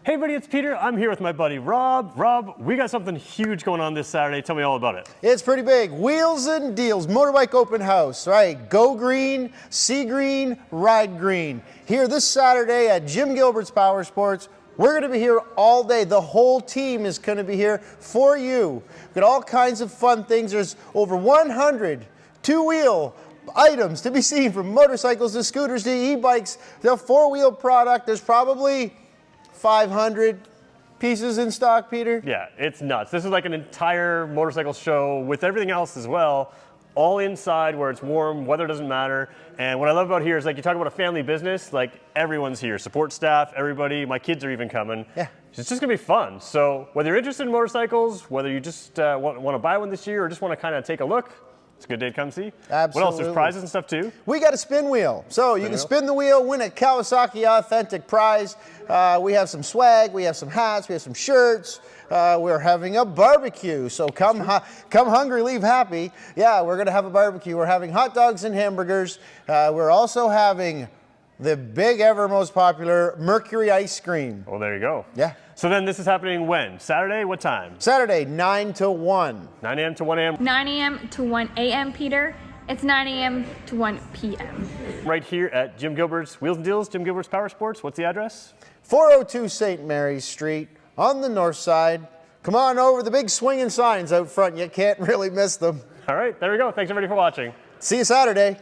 Hey everybody, it's Peter. I'm here with my buddy Rob. Rob, we got something huge going on this Saturday. Tell me all about it. It's pretty big. Wheels and Deals, Motorbike Open House, right? Go green, see green, ride green. Here this Saturday at Jim Gilbert's PowerSports. We're going to be here all day. The whole team is going to be here for you. We've got all kinds of fun things. There's over 100 two-wheel items to be seen, from motorcycles to scooters to e-bikes, the four-wheel product. There's probably 500 pieces in stock, Peter? Yeah, it's nuts. This is like an entire motorcycle show with everything else as well, all inside where it's warm, weather doesn't matter. And what I love about here is, like, you talk about a family business, like everyone's here, support staff, everybody, my kids are even coming. Yeah. It's just gonna be fun. So whether you're interested in motorcycles, whether you just want to buy one this year or just want to kind of take a look, it's a good day to come see. Absolutely. What else? There's prizes and stuff too? We got a spin wheel. So you can spin the wheel, win a Kawasaki Authentic prize. We have some swag, we have some hats, we have some shirts. We're having a barbecue. So come hungry, leave happy. Yeah, we're going to have a barbecue. We're having hot dogs and hamburgers. We're also having the big ever most popular Mercury ice cream. Well, there you go. Yeah. So then this is happening when? Saturday? What time? Saturday, 9 to 1. 9 a.m. to 1 a.m. 9 a.m. to 1 a.m., Peter. It's 9 a.m. to 1 p.m. Right here at Jim Gilbert's Wheels and Deals, Jim Gilbert's PowerSports. What's the address? 402 St. Mary's Street on the north side. Come on over, the big swinging signs out front. You can't really miss them. All right, there we go. Thanks everybody for watching. See you Saturday.